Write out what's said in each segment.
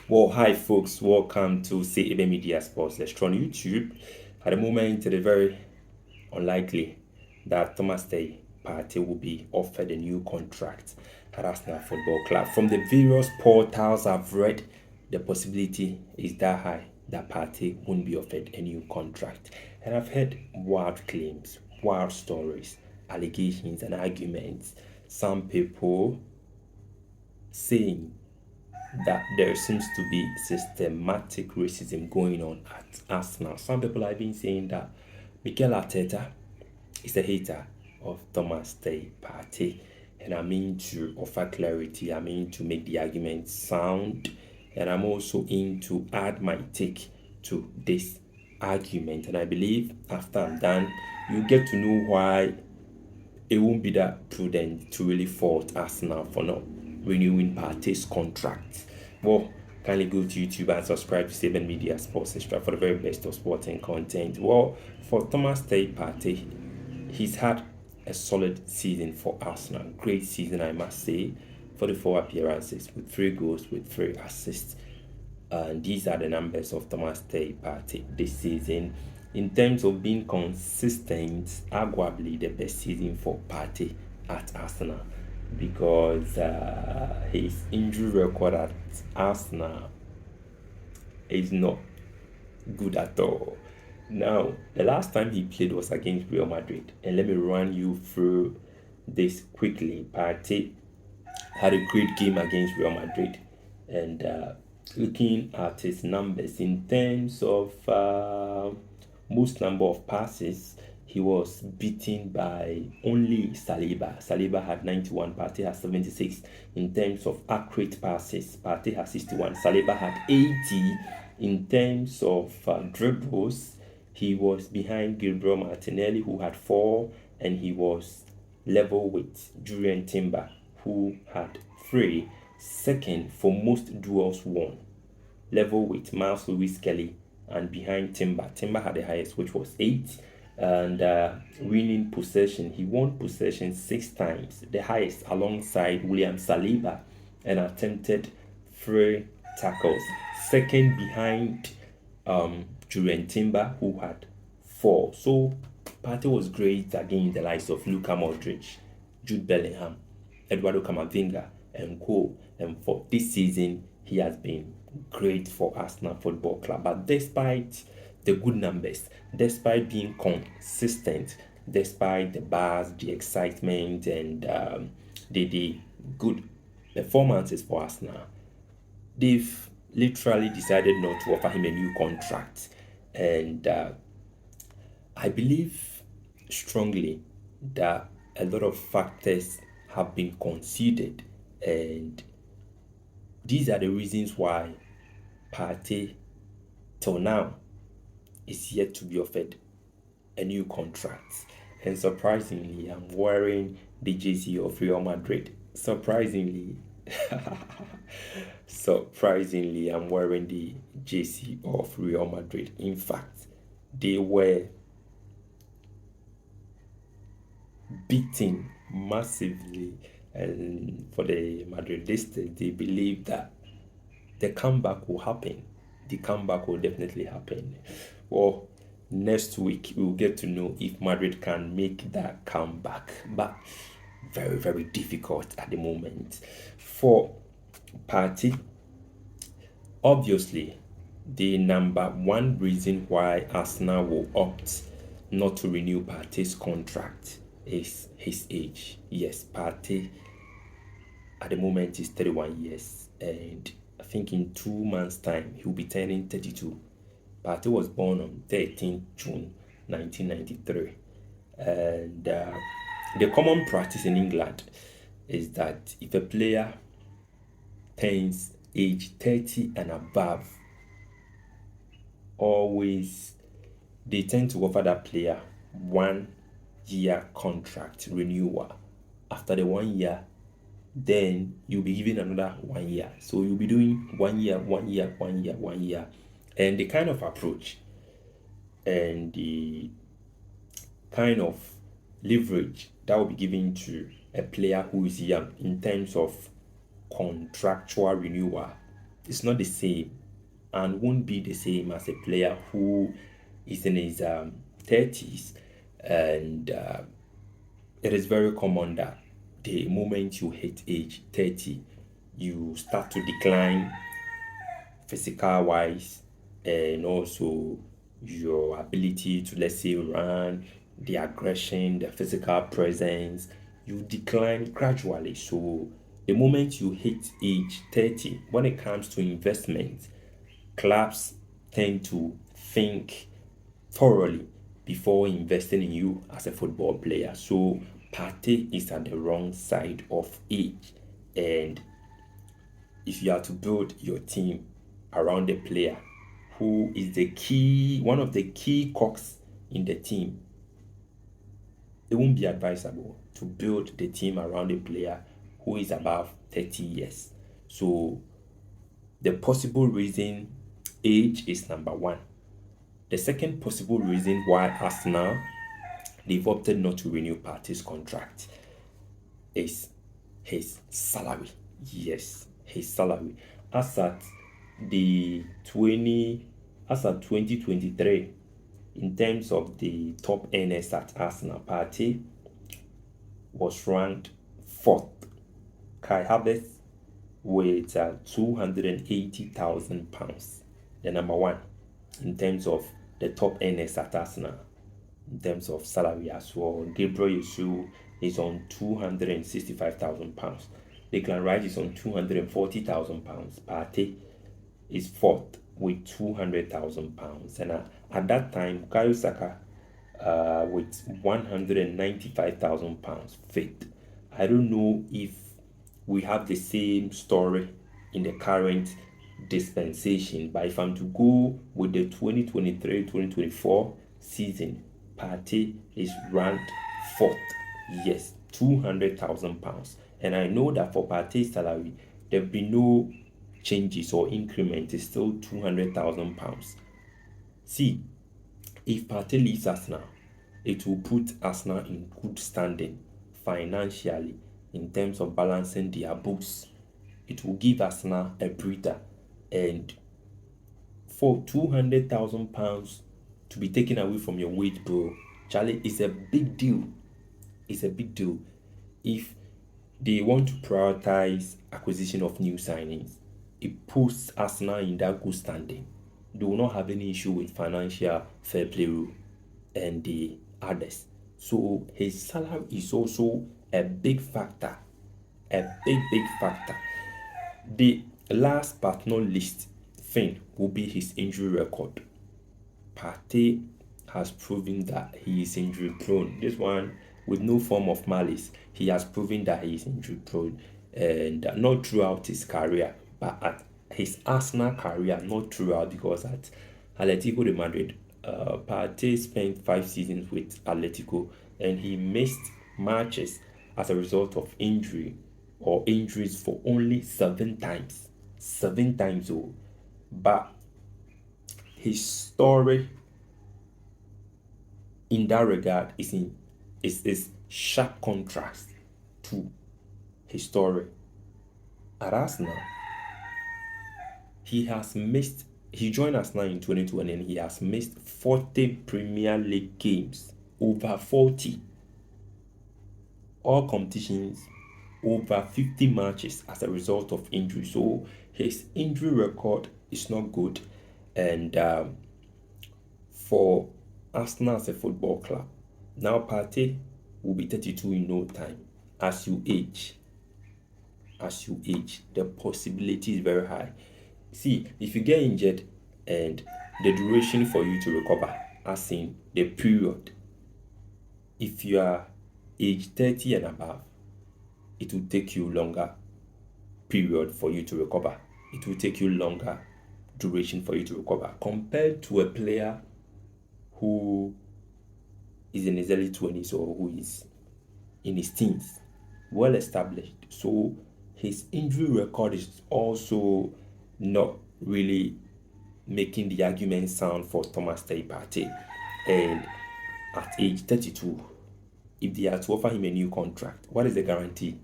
Well, hi folks, welcome to CAB Media Sports Lecture on YouTube. At the moment, it is very unlikely that Thomas Partey will be offered a new contract at Arsenal Football Club. From the various portals I've read, the possibility is that high that Partey won't be offered a new contract. And I've heard wild claims, wild stories, allegations, and arguments. Some people saying that there seems to be systematic racism going on at Arsenal. Some people have been saying that Mikel Arteta is a hater of Thomas Partey, and I mean to offer clarity. I mean to make the argument sound, and I'm also in to add my take to this argument. And I believe after I'm done, you get to know why it won't be that prudent to really fault Arsenal for not renewing Partey's contract. Well, kindly go to YouTube and subscribe to 7 Media Sports Extra for the very best of sporting content. Well, for Thomas Partey, he's had a solid season for Arsenal. Great season, I must say. 44 appearances with 3 goals, with 3 assists. And these are the numbers of Thomas Partey this season. In terms of being consistent, arguably the best season for Partey at Arsenal, because his injury record at Arsenal is not good at all. Now, the last time he played was against Real Madrid, and let me run you through this quickly. Partey had a great game against Real Madrid, and looking at his numbers in terms of most number of passes, he was beaten by only Saliba. Saliba had 91, Partey has 76. In terms of accurate passes, Partey has 61, Saliba had 80. In terms of dribbles, he was behind Gabriel Martinelli, who had 4, and he was level with Julian Timber, who had 3. Second for most duels won, level with Miles Lewis Kelly, and behind Timber. Timber had the highest, which was 8. And winning possession, he won possession 6 times, the highest alongside William Saliba, and attempted 3 tackles. Second behind Julian Timber, who had 4. So Partey was great against the likes of Luka Modric, Jude Bellingham, Eduardo Camavinga, and co. And for this season, he has been great for Arsenal Football Club. But despite the good numbers, despite being consistent, despite the buzz, the excitement, and the good performances for Arsenal, they've literally decided not to offer him a new contract. And I believe strongly that a lot of factors have been considered, and these are the reasons why Partey till now is yet to be offered a new contract. And surprisingly, I'm wearing the jersey of Real Madrid. Surprisingly, I'm wearing the jersey of Real Madrid. In fact, they were beaten massively, and for the Madridistas, they believe that the comeback will happen. The comeback will definitely happen. Well, next week we'll get to know if Madrid can make that comeback, but very, very difficult at the moment. For Partey, obviously, the number one reason why Arsenal will opt not to renew Partey's contract is his age. Yes, Partey at the moment is 31 years, and I think in 2 months' time he'll be turning 32. Partey was born on 13th June 1993, and the common practice in England is that if a player turns age 30 and above, always they tend to offer that player 1 year contract renewal. After the 1 year, then you'll be given another 1 year. So you'll be doing 1 year, 1 year, 1 year, 1 year. And the kind of approach and the kind of leverage that will be given to a player who is young in terms of contractual renewal It's not the same and won't be the same as a player who is in his 30s. And it is very common that the moment you hit age 30, you start to decline physical wise, and also your ability to, let's say, run, the aggression, the physical presence, you decline gradually. So the moment you hit age 30, when it comes to investment, clubs tend to think thoroughly before investing in you as a football player. So Partey is at the wrong side of age, and if you are to build your team around a player who is the key, one of the key cogs in the team, it won't be advisable to build the team around a player who is above 30 years. So the possible reason, age is number one. The second possible reason why Arsenal they've opted not to renew Partey's contract is his salary. Yes, his salary. As at the 20 as at 2023, in terms of the top earners at Arsenal, Partey was ranked fourth. Kai Havertz with £280,000, the number one in terms of the top earners at Arsenal, in terms of salary as well. Gabriel Jesus is on £265,000. Declan Rice is on £240,000. Partey is fourth with £200,000. And at that time, Bukayo Saka with £195,000 fifth. I don't know if we have the same story in the current dispensation, but if I'm to go with the 2023-2024 season, Partey is ranked fourth. Yes, £200,000. And I know that for Partey's salary, there'll be no changes or increment. It's still £200,000. See, if Partey leaves Arsenal, it will put Arsenal in good standing financially in terms of balancing their books. It will give Arsenal a breather. And for £200,000 to be taken away from your wage bill, Charlie, is a big deal. It's a big deal. If they want to prioritize acquisition of new signings, it puts Arsenal in that good standing. They will not have any issue with financial fair play rule and the others. So his salary is also a big factor. A big factor. The last but not least thing will be his injury record. Partey has proven that he is injury prone. This one, with no form of malice, he has proven that he is injury prone, and not throughout his career, but at his Arsenal career, not throughout, because at Atletico de Madrid, Partey spent 5 seasons with Atletico, and he missed matches as a result of injury or injuries for only 7 times. 7 times, oh. But his story in that regard is sharp contrast to his story at Arsenal. He joined Arsenal in 2020 and he has missed 40 Premier League games, over 40. All competitions, over 50 matches as a result of injury. So his injury record is not good. And for Arsenal as a football club, now Partey will be 32 in no time. As you age, the possibility is very high. See, if you get injured and the duration for you to recover, as in the period, if you are age 30 and above, it will take you longer period for you to recover. It will take you longer duration for you to recover compared to a player who is in his early 20s or who is in his teens, well established. So his injury record is also not really making the argument sound for Thomas Partey. And at age 32, if they are to offer him a new contract, what is the guarantee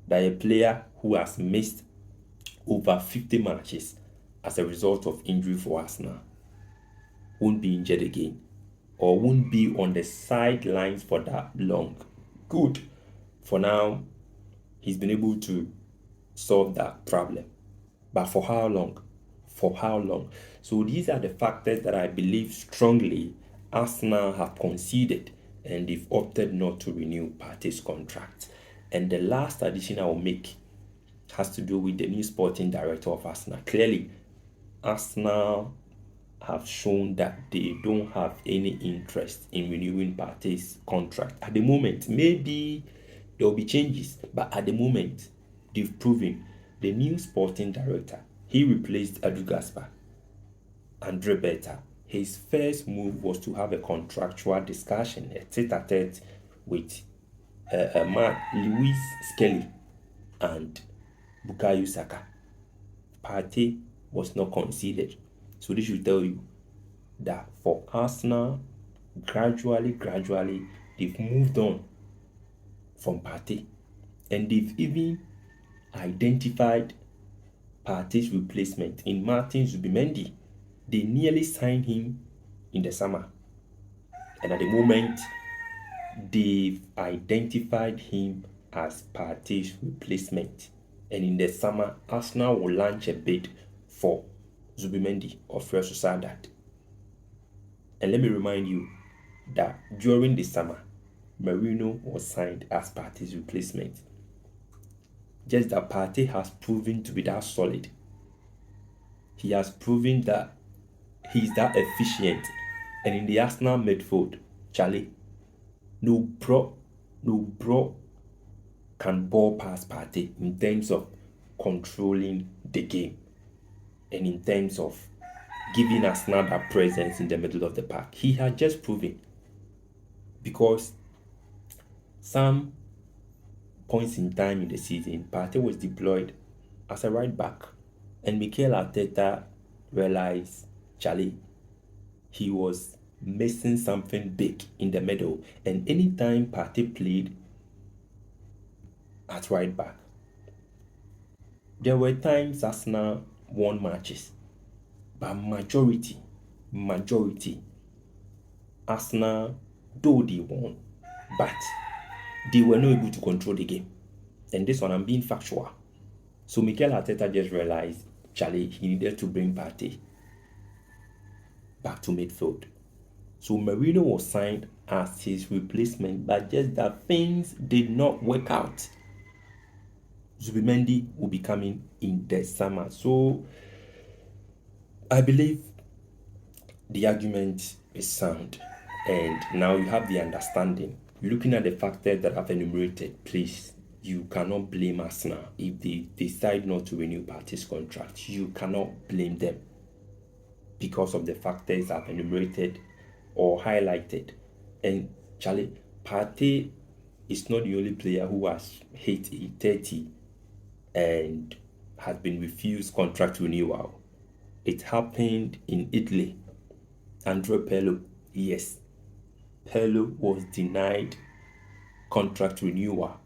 that a player who has missed over 50 matches as a result of injury for Arsenal. Won't be injured again, or won't be on the sidelines for that long. Good. For now, he's been able to solve that problem. But for how long? For how long? So these are the factors that I believe strongly Arsenal have conceded, and they've opted not to renew Partey's contract. And the last addition I will make has to do with the new sporting director of Arsenal. Clearly, Arsenal have shown that they don't have any interest in renewing Partey's contract at the moment. Maybe there will be changes, but at the moment, they've proven the new sporting director, he replaced Adu Gaspar, Andre Berta. His first move was to have a contractual discussion, a tete-a-tete with Lewis Skelly and Bukayo Saka. Partey was not considered. So this should tell you that for Arsenal, gradually, they've moved on from Partey. And they've even identified Partey's replacement in Martin Zubimendi. They nearly signed him in the summer. And at the moment, they've identified him as Partey's replacement. And in the summer, Arsenal will launch a bid for Zubimendi of Real Sociedad. And let me remind you that during the summer, Marino was signed as Partey's replacement. Just that Partey has proven to be that solid. He has proven that he's that efficient. And in the Arsenal midfield, Charlie, no bro can ball past Partey in terms of controlling the game and in terms of giving Arsenal that presence in the middle of the park. He had just proven, because some points in time in the season, Partey was deployed as a right back, and Mikel Arteta realized, Charlie, he was missing something big in the middle. And anytime Partey played at right back, there were times Arsenal won matches, but majority, Arsenal, though they won, but they were not able to control the game. And this one, I'm being factual. So Mikel Arteta just realized, Charlie, he needed to bring Partey back to midfield. So Marino was signed as his replacement, but just that things did not work out. Zubimendi will be coming in the summer. So I believe the argument is sound, and now you have the understanding. Looking at the factors that I've enumerated, please, you cannot blame Arsenal if they decide not to renew Partey's contract. You cannot blame them because of the factors I've enumerated or highlighted. And Charlie, Partey is not the only player who has hit 30 and has been refused contract renewal. It happened in Italy. Andrea Pirlo, yes, Pirlo was denied contract renewal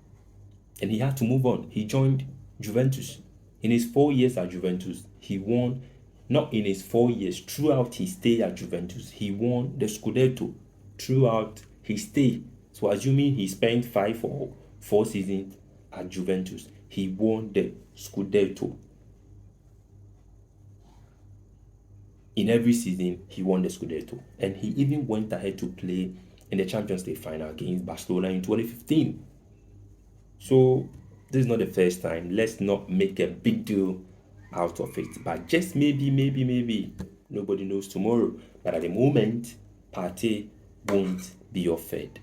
and he had to move on. He joined Juventus. In his 4 years at Juventus, he won, not in his 4 years, throughout his stay at Juventus, he won the Scudetto throughout his stay. So assuming he spent 5 or 4 seasons at Juventus, he won the Scudetto. In every season, he won the Scudetto. And he even went ahead to play in the Champions League final against Barcelona in 2015. So this is not the first time. Let's not make a big deal out of it. But just maybe, nobody knows tomorrow. But at the moment, Partey won't be offered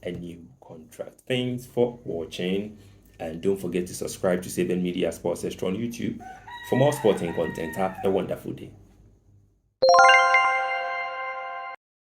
a new contract. Thanks for watching. And don't forget to subscribe to 7 Media Sports Extra on YouTube for more sporting content. Have a wonderful day.